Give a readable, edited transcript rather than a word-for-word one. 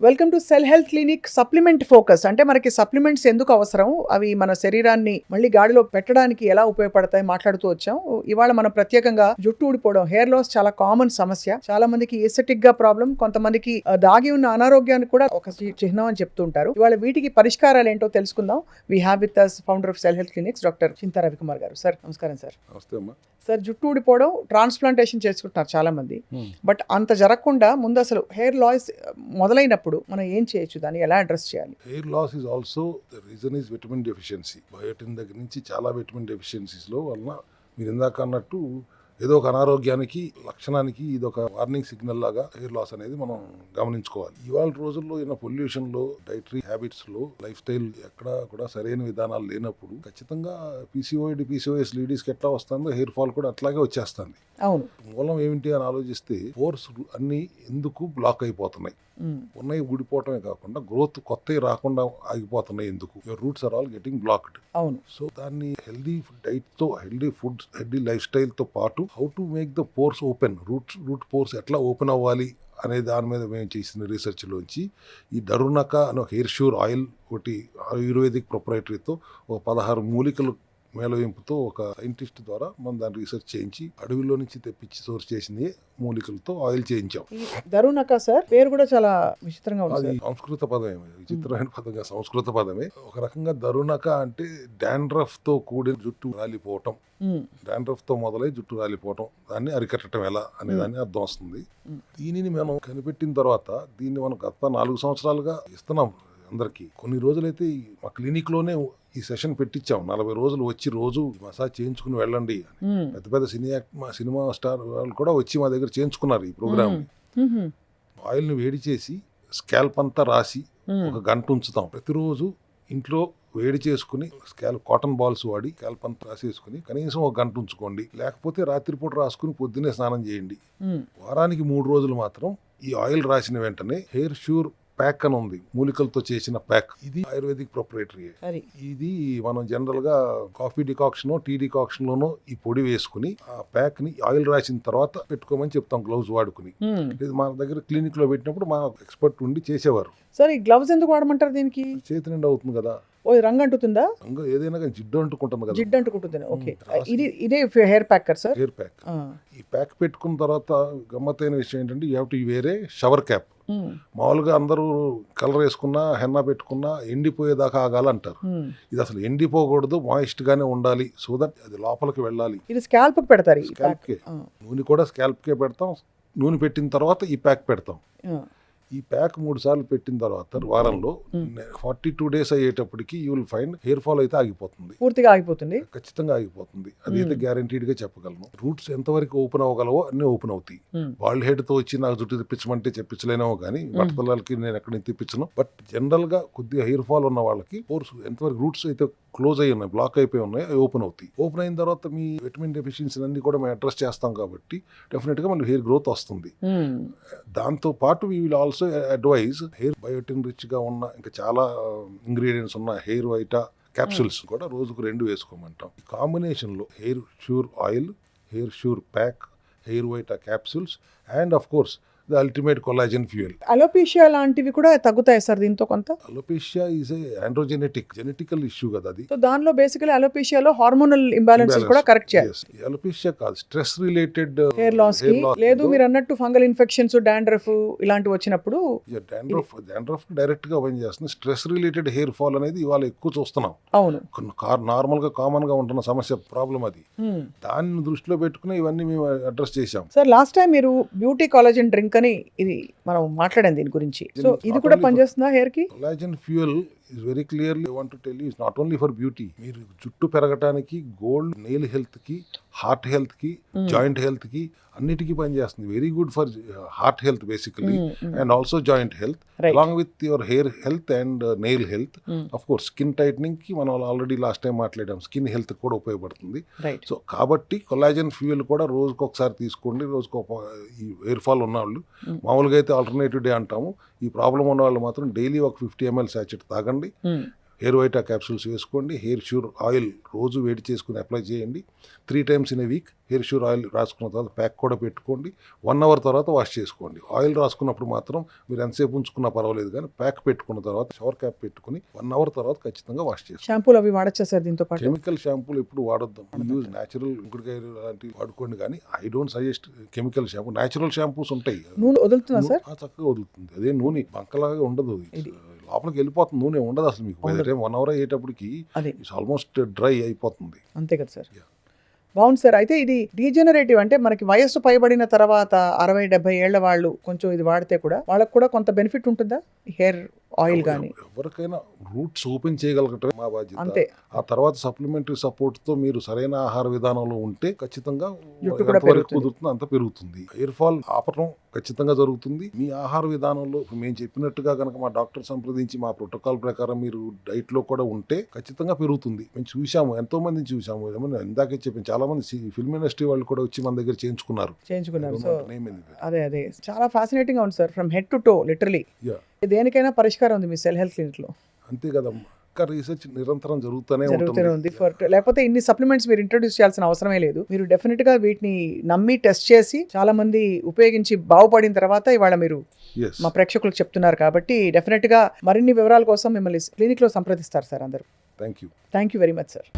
Welcome to cell health clinic supplement focus. అంటే మనకి supplements ఎందుకు అవసరం, అవి మన శరీరాన్ని మళ్ళీ గాడిలో పెట్టడానికి ఎలా ఉపయోగపడతాయి మాట్లాడుతూ వచ్చాం. ఇవాళ మనం ప్రత్యేకంగా జుట్టు ఊడిపోవడం, హెయిర్ లాస్ చాలా కామన్ సమస్య. చాలా మందికి ఎస్థెటిక్ గా ప్రాబ్లం, కొంతమందికి దాగి ఉన్న అనారోగ్యానికి కూడా ఒక చిహ్నం అని చెప్తుంటారు. ఇవాళ వీటికి పరిష్కారాలు ఏంటో తెలుసుకుందాం. We have with us founder of Cell Health clinics doctor Chinta Ravikumar గారు. సార్ నమస్కారం. సార్ నమస్తే అమ్మా. సార్, జుట్టు ఊడిపోవడం ట్రాన్స్ప్లాంటేషన్ చేసుకుంటున్నారు చాలా మంది, బట్ అంత జరగకుండా ముందు అసలు హెయిర్ లాస్ మొదలైనప్పుడు మనం ఏం చేయొచ్చు, దాన్ని ఎలా అడ్రస్ చేయాలి? Hair loss is also the reason is vitamin deficiency. Biotin దగ్గర నుంచి చాలా విటమిన్ డెఫిషియన్సీస్లో వలన మీరు ఇందాక అన్నట్టు ఏదో ఒక అనారోగ్యానికి లక్షణానికి ఇది ఒక వార్నింగ్ సిగ్నల్ లాగా హెయిర్ లాస్ అనేది మనం గమనించుకోవాలి. ఇవాళ రోజుల్లో ఉన్న పొల్యూషన్లో, డైటరీ హ్యాబిట్స్లో, లైఫ్ స్టైల్ ఎక్కడ కూడా సరైన విధానాలు లేనప్పుడు ఖచ్చితంగా పీసీఓఎస్ లేడీస్కి ఎట్లా వస్తుందో హెయిర్ ఫాల్ కూడా అట్లాగే వచ్చేస్తుంది. అవును. మూలం ఏమిటి అని ఆలోచిస్తే పోర్స్ అన్ని ఎందుకు బ్లాక్ అయిపోతున్నాయి, ఉన్నాయి ఊడిపోవటమే కాకుండా గ్రోత్ కొత్తవి రాకుండా ఆగిపోతున్నాయి ఎందుకు? Your roots are all getting blocked. అవును. సో దాన్ని హెల్దీ డైట్ తో, healthy food, healthy lifestyle తో పాటు how to make the pores open, root pores ఎట్లా ఓపెన్ అవ్వాలి అనే దాని మీద మేము చేసిన రీసెర్చ్లోంచి ఈ డరునక అనే హెయిర్ ష్యూర్ ఆయిల్ ఒకటి ఆయుర్వేదిక్ ప్రొపరైటరీతో ఒక 16 మూలికలు మేళవింపుతో ఒక సైంటిస్ట్ ద్వారా మనం దాన్ని రీసెర్చ్ చేయించి అడవిలో నుంచి తెప్పించి సోర్స్ చేసింది మూలికలతో ఆయిల్ చేయించాం. దరునక సార్ పేరు కూడా చాలా విచిత్రంగా ఉంది. అది సంస్కృత పదమే, విచిత్రమైన పదంగా సంస్కృత పదమే. ఒక రకంగా దరునక అంటే డాండ్రఫ్ తో కూడిన జుట్టు రాలిపోవటం, డాండ్రఫ్ తో మొదలై జుట్టు రాలిపోవటం, దాన్ని అరికట్టడం ఎలా అనే దాన్ని అర్థం వస్తుంది. దీనిని మనం కనిపెట్టిన తర్వాత దీన్ని మనం గత 4 సంవత్సరాలుగా ఇస్తున్నాం అందరికి. కొన్ని రోజులైతే మా క్లినిక్ లోనే ఈ సెషన్ పెట్టించాం. 40 రోజులు వచ్చి రోజు మసాజ్ చేయించుకుని వెళ్ళండి. పెద్ద పెద్ద సినిమా స్టార్ వాళ్ళు కూడా వచ్చి మా దగ్గర చేయించుకున్నారు ఈ ప్రోగ్రామ్. ఆయిల్ ని వేడి చేసి స్కాల్ప్ అంతా రాసి ఒక గంట ఉంచుతాం. ప్రతిరోజు ఇంట్లో వేడి చేసుకుని కాటన్ బాల్స్ వాడి స్కాల్ప్ అంతా రాసేసుకుని కనీసం ఒక గంట ఉంచుకోండి. లేకపోతే రాత్రిపూట రాసుకుని పొద్దున్నే స్నానం చేయండి. వారానికి 3 రోజులు మాత్రం ఈ ఆయిల్ రాసిన వెంటనే హెయిర్ ష్యూర్ ప్యాక్ అని ఉంది, మూలికలతో చేసిన ప్యాక్. ఇది ఆయుర్వేదిక్ ప్రొపరేటరీ. ఇది మనం జనరల్ గా కాఫీ డికాక్షన్, టీ డికాక్షన్ లోనో ఈ పొడి వేసుకుని ఆ ప్యాక్ ని ఆయిల్ రాసిన తర్వాత పెట్టుకోమని చెప్తాం, గ్లౌజ్ వాడుకుని. ఇది మా దగ్గర క్లినిక్ లో పెట్టినప్పుడు మా ఎక్స్పర్ట్ ఉండి చేసేవారు. సార్, ఈ గ్లౌజ్ ఎందుకు వాడమంటారు? దీనికి చేతి నిండా అవుతుంది కదా. ఓ, రంగు అంటుతుందా? రంగు ఏదైనా కానీ జిడ్డు అంటుకుంటుంది కదా. జిడ్డు అంటుకుంటుంది. ఓకే. ఇదే hair packer sir. Hair pack. ఈ ప్యాక్ పెట్టుకున్న తర్వాత గమ్మత్తైన విషయం ఏంటంటే you have to wear a shower cap. మామూలుగా అందరూ కలర్ వేసుకున్నా, హెన్నా పెట్టుకున్నా ఎండిపోయేదాకా ఆగాలంటారు. ఇది అసలు ఎండిపోకూడదు, మాయిస్ట్ గానే ఉండాలి. సో దట్ అది లోపలికి వెళ్ళాలి. ఇది స్కాల్ప్ కి పెడతారు. స్కాల్ప్ కే నూనె కూడా స్కాల్ప్ కే పెడతాం. నూనె పెట్టిన తర్వాత ఈ ప్యాక్ పెడతాం. ఈ ప్యాక్ 3 సార్లు పెట్టిన తర్వాత వారంలో 42 days అయ్యేటప్పటికి you will find hair fall అయితే ఆగిపోతుంది, పూర్తిగా ఆగిపోతుంది, ఖచ్చితంగా ఆగిపోతుంది. అదైతే గ్యారంటీడ్ గా చెప్పగలను. రూట్స్ ఎంతవరకు ఓపెన్ అవ్వగలవో అన్ని ఓపెన్ అవుతాయి. బాల్డ్ హెడ్ తో వచ్చి నాకు జుట్టు తెప్పించమంటే తెప్పించలేనేమో కానీ బట్టతలకి నేను ఎక్కడి నుంచి తెప్పించను. బట్ జనరల్ గా కొద్దిగా హెయిర్ ఫాల్ ఉన్న వాళ్ళకి కోర్స్ ఎంతవరకు రూట్స్ అయితే క్లోజ్ అయి ఉన్నాయి, బ్లాక్ అయిపోయి ఉన్నాయి, అవి ఓపెన్ అవుతాయి. ఓపెన్ అయిన తర్వాత మీ విటమిన్ డెఫిషియన్సీ అన్ని కూడా మేము అడ్రస్ చేస్తాం కాబట్టి డెఫినెట్ గా మనకి హెయిర్ గ్రోత్ వస్తుంది. దాంతో పాటు we will also advise hair biotin rich గా ఉన్న ఇంకా చాలా ఇంగ్రీడియంట్స్ ఉన్న హెయిర్ వైటా క్యాప్సూల్స్ కూడా రోజుకు 2 వేసుకోమంటాం. ఈ కాంబినేషన్ లో Hair Sure oil, Hair Sure pack, Hair Vita capsules and of course the ultimate collagen fuel. Alopecia లాంటివి కూడా తగ్గుతాయి సార్ దీంతో కొంత? అలోపేషియా ఈజ్ జెనెటికల్ ఇష్యూ కదా అది. సో దానిలో బేసికలీ అలోపేషియాలో హార్మోనల్ ఇంబాలెన్సెస్ కూడా కరెక్ట్ చేయాలి. అలోపేషియా కాదు, స్ట్రెస్ రిలేటెడ్ హెయిర్ లాస్ కి. లేదు మీరు అన్నట్టు ఫంగల్ ఇన్ఫెక్షన్స్, డాండ్రఫ్ ఇలాంటివి వచ్చినప్పుడు డాండ్రఫ్ డైరెక్ట్ గా పని చేస్తుంది. స్ట్రెస్ రిలేటెడ్ హెయిర్ ఫాల్ అనేది ఇవాళ ఎక్కువ చూస్తున్నాం. అవును, నార్మల్ గా కామన్ గా ఉంటున్న సమస్య, ప్రాబ్లం అది. దాన్ని దృష్టిలో పెట్టుకుని ఇవన్నీ మేము అడ్రస్ చేశాం. సార్, లాస్ట్ టైం మీరు బ్యూటీ కాలజన్ డ్రింక్ అని ఇది మనం మాట్లాడాం దీని గురించి. సో ఇది కూడా పనిచేస్తుందా హెయిర్ కి? Collagen fuel is very clearly I want to tell you it's not only for beauty. మీరు జుట్టు పెరగటానికి, గోల్డ్, నెయిల్ హెల్త్ కి, హార్ట్ హెల్త్ కి, జాయింట్ హెల్త్ కి అన్నిటికీ పనిచేస్తుంది. Very good for heart health basically and also joint health along with your hair health and nail health. Of course skin tightening కి మనం ఆల్రెడీ లాస్ట్ టైం మాట్లాడాం, skin health కూడా ఉపయోగపడుతుంది. So కాబట్టి కొలాజన్ ఫ్యూయల్ కూడా రోజుకు ఒకసారి తీసుకోండి. రోజుకు ఈ హెయిర్ ఫాల్ ఉన్న వాళ్ళు, మామూలుగా అయితే ఆల్టర్నేటివ్ డే అంటాము, ఈ ప్రాబ్లం ఉన్న వాళ్ళు మాత్రం డైలీ ఒక 50 ml సాచెట్ తాగండి. హెయిర్ వైట్ క్యాప్సూల్స్ వేసుకోండి. హెయిర్ ష్యూర్ ఆయిల్ రోజు వేడి చేసుకుని అప్లై చేయండి. 3 times in a week hair Sure oil రాసుకున్న తర్వాత ప్యాక్ కూడా పెట్టుకోండి. 1 hour తర్వాత వాష్ చేసుకోండి. ఆయిల్ రాసుకున్నప్పుడు మాత్రం మీరు ఎంతసేపు ఉంచుకున్నా పర్వాలేదు, కానీ ప్యాక్ పెట్టుకున్న తర్వాత షవర్ క్యాప్ పెట్టుకుని 1 hour తర్వాత ఖచ్చితంగా వాష్ చేసుకోండి. షాంపూలు అవి వాడచ్చా సార్ దీంతో పాటు? కెమికల్ షాంపూలు ఎప్పుడు వాడొద్దాం. యూజ్ న్యాచురల్ ఇంకుడుకాయ లాంటివి వాడుకోండి, కానీ I don't suggest chemical shampoo. Natural shampoos ఉంటాయి, నూనె వదులుతుందా సార్? చక్కగా వదులుతుంది. అదే నూనె బంకలాగా ఉండదు, లోపలికి వెళ్ళిపోతుంది. నూనె ఉండదు అసలు మీకు. బై ద టైం 1 hour అయ్యేటప్పటికి ఆల్మోస్ట్ డ్రై అయిపోతుంది. అంతే కదా సార్. బాగుంది సార్. అయితే ఇది డీజనరేటివ్ అంటే మనకి వయస్సు పైబడిన తర్వాత 60-70 ఏళ్ల వాళ్ళు కొంచెం ఇది వాడితే కూడా వాళ్ళకు కూడా కొంత బెనిఫిట్ ఉంటుందా? హెయిర్ ఆయిల్ కానీ ఎవరికైనా రూట్స్ ఓపెన్ చేయగలగటమే మా బాధ్యత. అంతే. ఆ తర్వాత సప్లిమెంటరీ సపోర్ట్ తో మీరు సరైన ఆహార విధానంలో ఉంటే ఖచ్చితంగా ఎంతవరకు కుదురుతుందో అంత పెరుగుతుంది. హెయిర్ ఫాల్ ఆపటం ఖచ్చితంగా జరుగుతుంది. మీ ఆహార విధానంలో మేము చెప్పినట్టుగా కనుక మా డాక్టర్ సంప్రదించి మా ప్రోటోకాల్ ప్రకారం మీరు డైట్ లో కూడా ఉంటే ఖచ్చితంగా పెరుగుతుంది. మేము చూసాము, ఎంతో మందిని చూసాము. ఏమన్నా ఇందాకే చెప్పాను, చాలా మంది ఫిల్మ్ ఇండస్ట్రీ వాళ్ళు కూడా వచ్చి మన దగ్గర చేయించుకున్నారు. సో అదే చాలా ఫ్యాసినేటింగ్ గా ఉంది sir. From head to toe literally. దేనికైనా పరిష్కారం ఉంది మీ సెల్ హెల్త్ క్లినిక్ లో. అంతే కదమ్మా. రీసెర్చ్ నిరంతరం జరుగుతూనే ఉంది. లేకపోతే ఇన్ని సప్లిమెంట్స్ మీరు ఇంట్రొడ్యూస్ చేయాల్సిన అవసరమే లేదు. మీరు డెఫినెట్ గా వీటిని నమ్మి టెస్ట్ చేసి చాలా మంది ఉపయోగించి బాగుపడిన తర్వాత ఇవాళ మీరు మా ప్రేక్షకులకు చెప్తున్నారు కాబట్టి డెఫినెట్ గా మరిన్ని వివరాల కోసం మిమ్మల్ని క్లినిక్ లో సంప్రదిస్తారు సార్ అందరూ. Thank you very much sir.